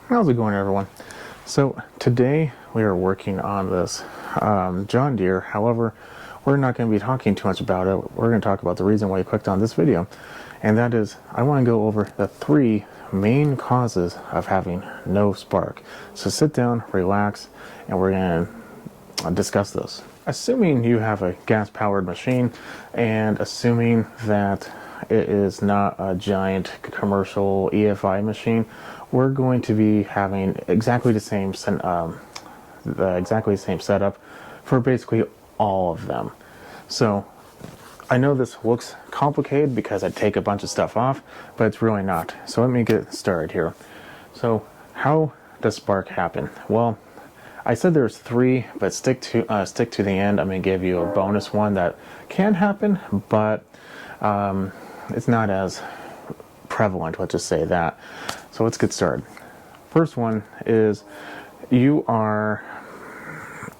How's it going, everyone? So today we are working on this John Deere. However, we're not going to be talking too much about it. We're going to talk about the reason why you clicked on this video, and that is I want to go over the 3 main causes of having no spark. So sit down, relax, and we're going to discuss this. Assuming you have a gas-powered machine, and assuming that it is not a giant commercial EFI machine, we're going to be having exactly the same setup for basically all of them. So I know this looks complicated because I take a bunch of stuff off, but it's really not. So let me get started here. So how does spark happen? Well, I said there's 3, but stick to the end. I'm going to give you a bonus one that can happen, but it's not as prevalent, let's just say that. So let's get started. First one is you are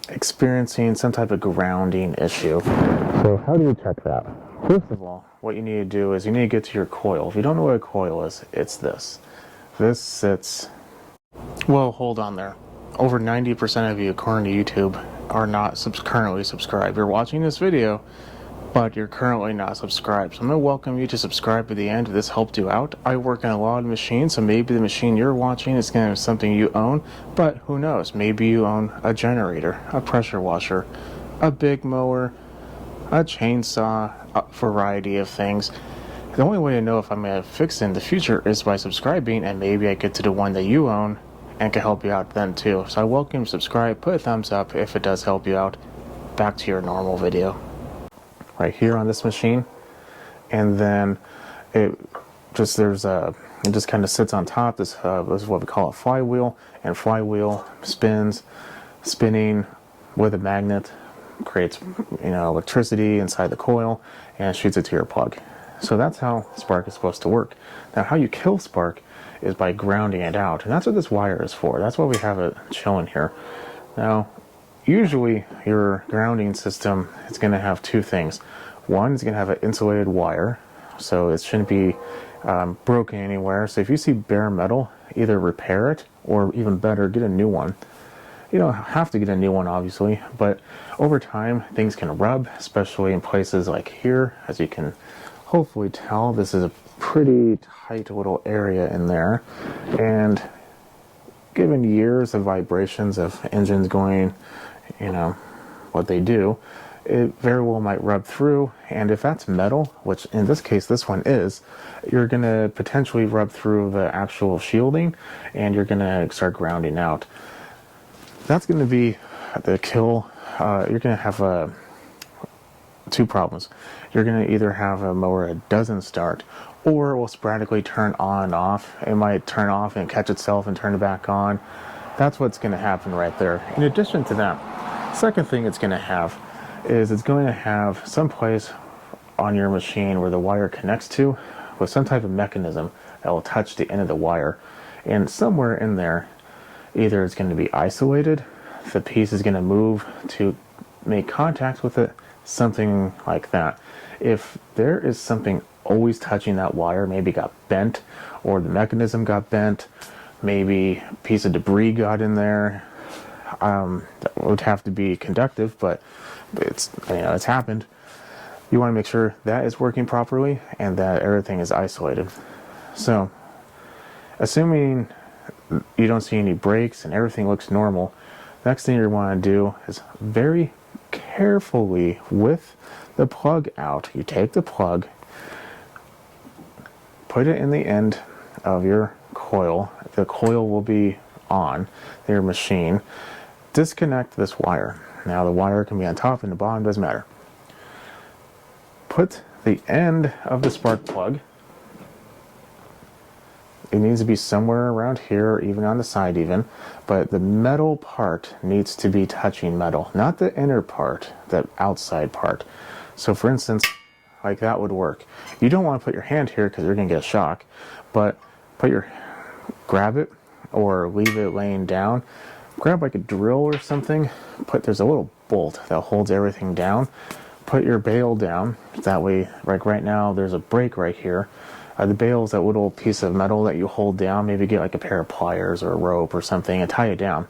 experiencing some type of grounding issue. So how do you check that? First of all, what you need to do is you need to get to your coil. If you don't know what a coil is, it's this. This sits... Well, hold on there. Over 90% of you, according to YouTube, are not currently subscribed. You're watching this video, but you're currently not subscribed. So I'm going to welcome you to subscribe at the end if this helped you out. I work on a lot of machines, so maybe the machine you're watching is going to be something you own, but who knows? Maybe you own a generator, a pressure washer, a big mower, a chainsaw, a variety of things. The only way to know if I'm going to fix it in the future is by subscribing, and maybe I get to the one that you own and can help you out then too. So I welcome you to subscribe, put a thumbs up if it does help you out. Back to your normal video. Right here on this machine, and then it just kind of sits on top. This is what we call a flywheel, and flywheel spinning with a magnet, creates electricity inside the coil and shoots it to your plug. So that's how spark is supposed to work. Now, how you kill spark is by grounding it out, and that's what this wire is for. That's why we have it showing here. Now, usually your grounding system is going to have 2 things. One is going to have an insulated wire, so it shouldn't be broken anywhere. So if you see bare metal, either repair it, or even better, get a new one. You don't have to get a new one, obviously, but over time things can rub, especially in places like here. As you can hopefully tell, this is a pretty tight little area in there, and given years of vibrations of engines going, what they do, it very well might rub through, and if that's metal, which in this case this one is, you're going to potentially rub through the actual shielding, and you're going to start grounding out. That's going to be the kill. You're going to have 2 problems. You're going to either have a mower that doesn't start, or it will sporadically turn on and off. It might turn off and catch itself and turn it back on. That's what's going to happen right there. In addition to that, second thing it's going to have is it's going to have some place on your machine where the wire connects to with some type of mechanism that will touch the end of the wire, and somewhere in there either it's going to be isolated, the piece is going to move to make contact with it, something like that. If there is something always touching that wire, maybe got bent, or the mechanism got bent, maybe a piece of debris got in there, that would have to be conductive, but it's happened. You want to make sure that is working properly and that everything is isolated. So assuming you don't see any breaks and everything looks normal, next thing you want to do is very carefully, with the plug out, you take the plug, put it in the end of your coil. The coil will be on your machine. Disconnect this wire. Now the wire can be on top and the bottom, doesn't matter. Put the end of the spark plug. It needs to be somewhere around here, or even on the side even, but the metal part needs to be touching metal, not the inner part, the outside part. So for instance, like that would work. You don't want to put your hand here because you're going to get a shock, but grab it or leave it laying down. Grab like a drill or something. There's a little bolt that holds everything down. Put your bail down. That way, like right now, there's a break right here. The bail is that little piece of metal that you hold down. Maybe get like a pair of pliers or a rope or something and tie it down.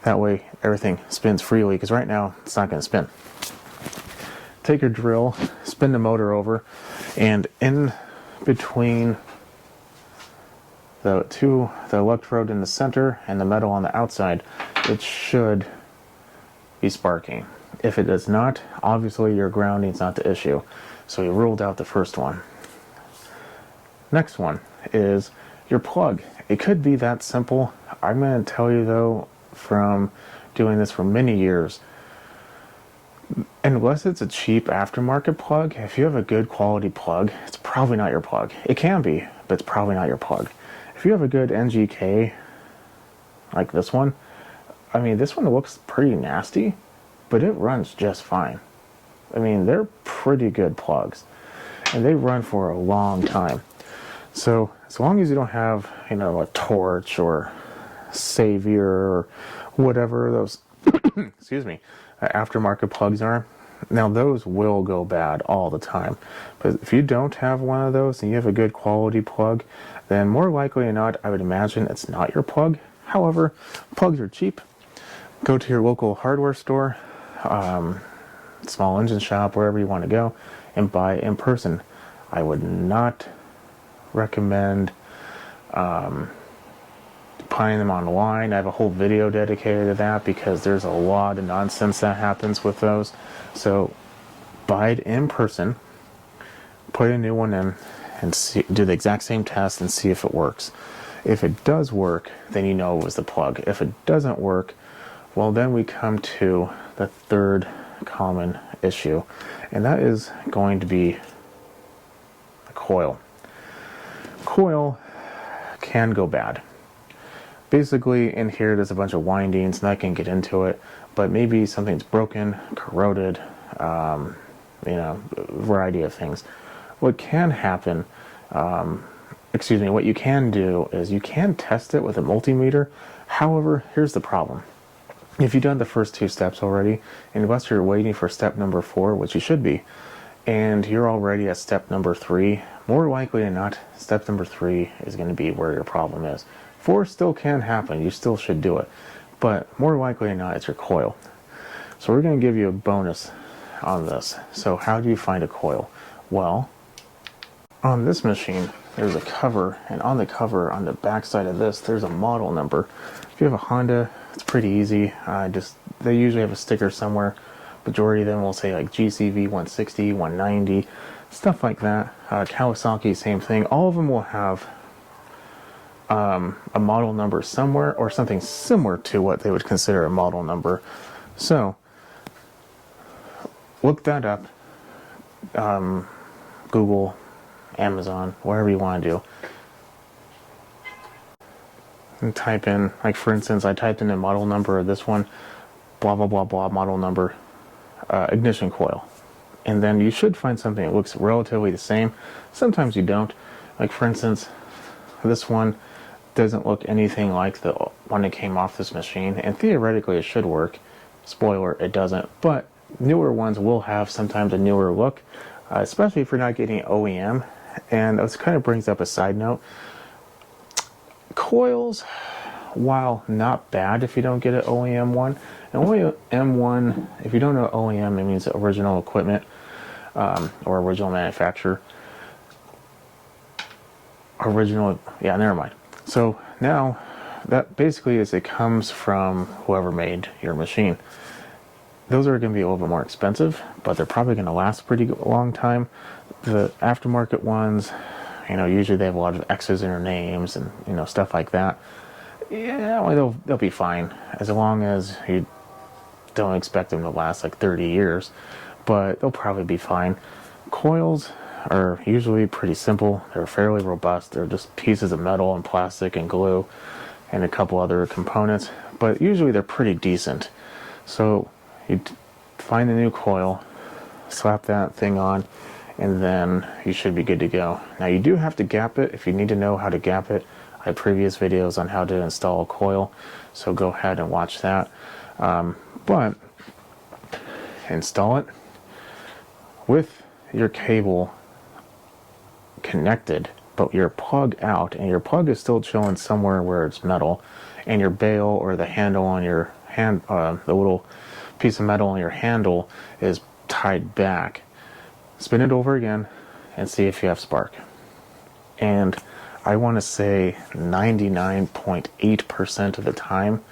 That way everything spins freely, because right now it's not going to spin. Take your drill, spin the motor over, and in between the electrode in the center and the metal on the outside, it should be sparking. If it does not, obviously your grounding is not the issue. So you ruled out the first one. Next one is your plug. It could be that simple. I'm going to tell you though, from doing this for many years, unless it's a cheap aftermarket plug, if you have a good quality plug, it's probably not your plug. It can be, but it's probably not your plug. If you have a good NGK, like this one, I mean, this one looks pretty nasty, but it runs just fine. I mean, they're pretty good plugs, and they run for a long time. So as long as you don't have, you know, a Torch or Savior or whatever those, excuse me, aftermarket plugs are, now those will go bad all the time. But if you don't have one of those and you have a good quality plug, then more likely than not, I would imagine it's not your plug. However, plugs are cheap. Go to your local hardware store, small engine shop, wherever you want to go, and buy in person. I would not recommend buying them online. I have a whole video dedicated to that because there's a lot of nonsense that happens with those. So buy it in person, put a new one in, and do the exact same test and see if it works. If it does work, then you know it was the plug. If it doesn't work, well, then we come to the third common issue, and that is going to be the coil. Coil can go bad. Basically, in here there's a bunch of windings, and I can get into it, but maybe something's broken, corroded, you know, a variety of things. What can happen, what you can do is you can test it with a multimeter. However, here's the problem. If you've done the first two steps already, unless you're waiting for step number 4, which you should be, and you're already at step number 3, more likely than not, step number 3 is going to be where your problem is. 4 still can happen, you still should do it, but more likely than not, it's your coil. So we're going to give you a bonus on this. So how do you find a coil? Well, on this machine, there's a cover, and on the cover, on the back side of this, there's a model number. If you have a Honda, it's pretty easy. They usually have a sticker somewhere. Majority of them will say like GCV 160, 190, stuff like that. Kawasaki, same thing. All of them will have a model number somewhere, or something similar to what they would consider a model number. So look that up. Google, Amazon, whatever you want to do, and type in, like for instance, I typed in a model number of this one, blah blah blah blah, model number, ignition coil, and then you should find something that looks relatively the same. Sometimes you don't. Like for instance, this one doesn't look anything like the one that came off this machine, and theoretically it should work. Spoiler, it doesn't, but newer ones will have sometimes a newer look, especially if you're not getting OEM. And this kind of brings up a side note. Coils, while not bad if you don't get an OEM one, an OEM one, if you don't know OEM, it means original equipment, or original manufacturer. Never mind. So now, that basically is, it comes from whoever made your machine. Those are going to be a little bit more expensive, but they're probably going to last a pretty long time. The aftermarket ones, you know, usually they have a lot of X's in their names and, you know, stuff like that. Yeah, well, they'll be fine as long as you don't expect them to last like 30 years, but they'll probably be fine. Coils are usually pretty simple. They're fairly robust. They're just pieces of metal and plastic and glue and a couple other components, but usually they're pretty decent. So you find the new coil, slap that thing on, and then you should be good to go. Now you do have to gap it if you need to know how to gap it. I have previous videos on how to install a coil, so go ahead and watch that. But install it with your cable connected but your plug out, and your plug is still chilling somewhere where it's metal, and your bail or the handle on your hand, the little piece of metal on your handle is tied back. Spin it over again and see if you have spark. And I want to say 99.8% of the time,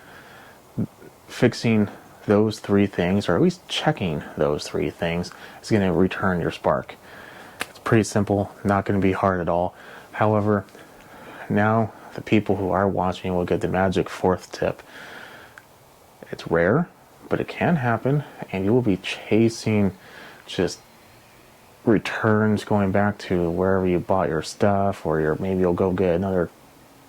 fixing those three things, or at least checking those three things, is going to return your spark. It's pretty simple, not going to be hard at all. However, now the people who are watching will get the magic fourth tip. It's rare, but it can happen, and you will be chasing just returns going back to wherever you bought your stuff, or maybe you'll go get another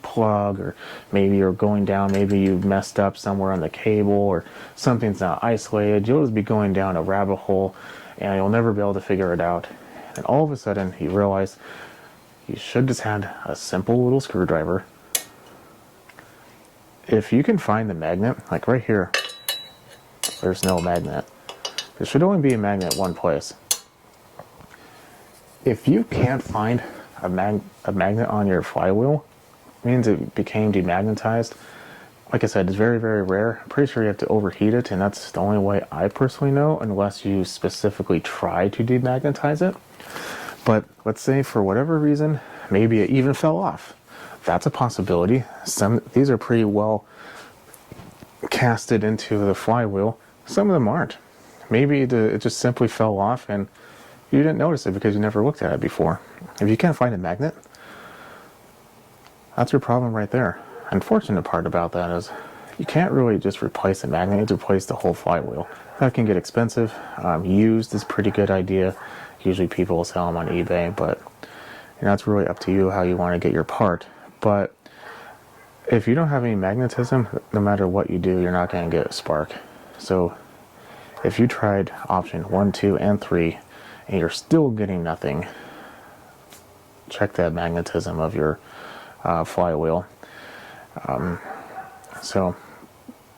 plug, or maybe you're going down, maybe you messed up somewhere on the cable, or something's not isolated. You'll just be going down a rabbit hole and you'll never be able to figure it out. And all of a sudden you realize you should just had a simple little screwdriver. If you can find the magnet, like right here, there's no magnet. There should only be a magnet one place. If you can't find a magnet on your flywheel, it means it became demagnetized. Like I said, it's very, very rare. I'm pretty sure you have to overheat it, and that's the only way I personally know, unless you specifically try to demagnetize it. But let's say for whatever reason, maybe it even fell off. That's a possibility. These are pretty well casted into the flywheel. Some of them aren't. Maybe it just simply fell off and you didn't notice it because you never looked at it before. If you can't find a magnet, that's your problem right there. Unfortunate part about that is you can't really just replace the magnet, you have to replace the whole flywheel. That can get expensive. Used is a pretty good idea. Usually people will sell them on eBay, but it's really up to you how you want to get your part. But if you don't have any magnetism, no matter what you do, you're not going to get a spark. So if you tried option 1, 2, and 3, and you're still getting nothing, check that magnetism of your flywheel. So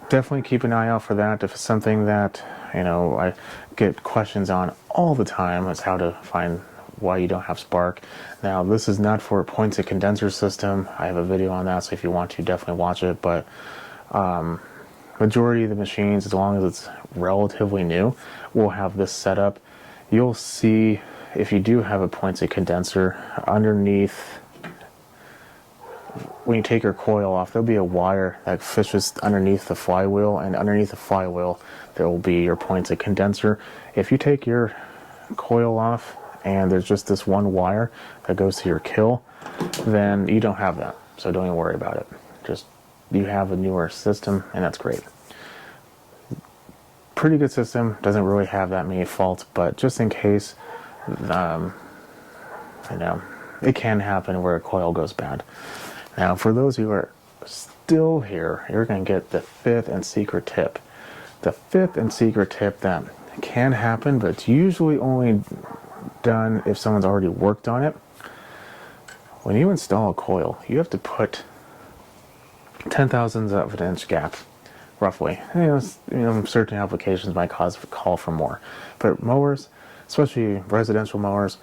definitely keep an eye out for that. If it's something that I get questions on all the time, is how to find why you don't have spark. Now this is not for a pointed condenser system. I have a video on that, so if you want to, definitely watch it. But majority of the machines, as long as it's relatively new, will have this setup. You'll see if you do have a pointed condenser, underneath, when you take your coil off, there'll be a wire that fishes underneath the flywheel, and underneath the flywheel there will be your pointed condenser. If you take your coil off and there's just this one wire that goes to your kill, then you don't have that, so don't even worry about it. Just, you have a newer system, and that's great. Pretty good system, doesn't really have that many faults, but just in case, it can happen where a coil goes bad. Now for those who are still here, you're going to get the fifth and secret tip. The fifth and secret tip that can happen, but it's usually only done if someone's already worked on it. When you install a coil, you have to put 0.010 of an inch gap, roughly. Certain applications might call for more, but mowers, especially residential mowers,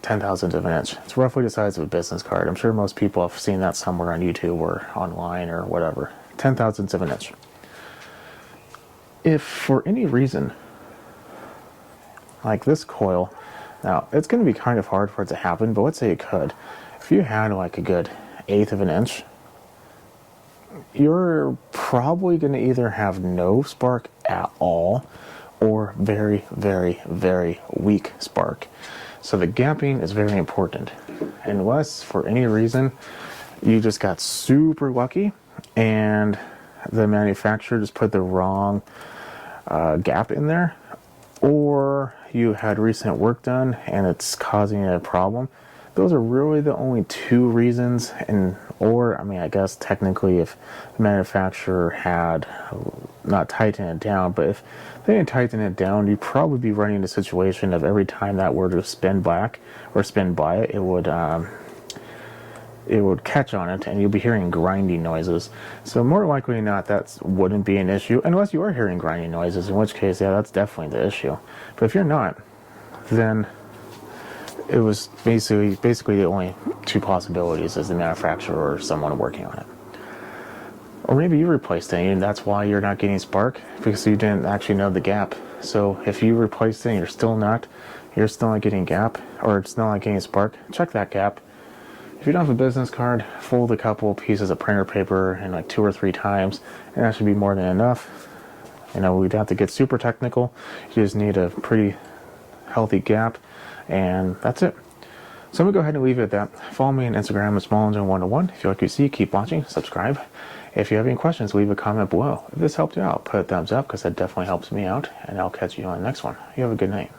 0.010 of an inch. It's roughly the size of a business card. I'm sure most people have seen that somewhere on YouTube or online or whatever. 0.010 of an inch. If for any reason, like this coil, now it's going to be kind of hard for it to happen, but let's say it could. If you had like a good 1/8 of an inch, you're probably going to either have no spark at all or very, very, very weak spark. So the gapping is very important. Unless for any reason you just got super lucky and the manufacturer just put the wrong gap in there, or you had recent work done and it's causing a problem. Those are really the only two reasons. I guess technically if the manufacturer had not tightened it down, but if they didn't tighten it down, you'd probably be running a situation of every time that were to spin back or spin by it, it would catch on it and you'll be hearing grinding noises. So more likely than not, that wouldn't be an issue, unless you are hearing grinding noises, in which case, yeah, that's definitely the issue. But if you're not, then it was basically the only two possibilities as the manufacturer or someone working on it. Or maybe you replaced it and that's why you're not getting spark, because you didn't actually know the gap. So if you replaced it and you're still not getting gap, or it's still not getting spark, check that gap. If you don't have a business card, fold a couple pieces of printer paper and like 2 or 3 times, and that should be more than enough. You know, we'd have to get super technical. You just need a pretty healthy gap, and that's it. So I'm going to go ahead and leave it at that. Follow me on Instagram at smallengine101. If you like what you see, keep watching, subscribe. If you have any questions, leave a comment below. If this helped you out, put a thumbs up because that definitely helps me out, and I'll catch you on the next one. You have a good night.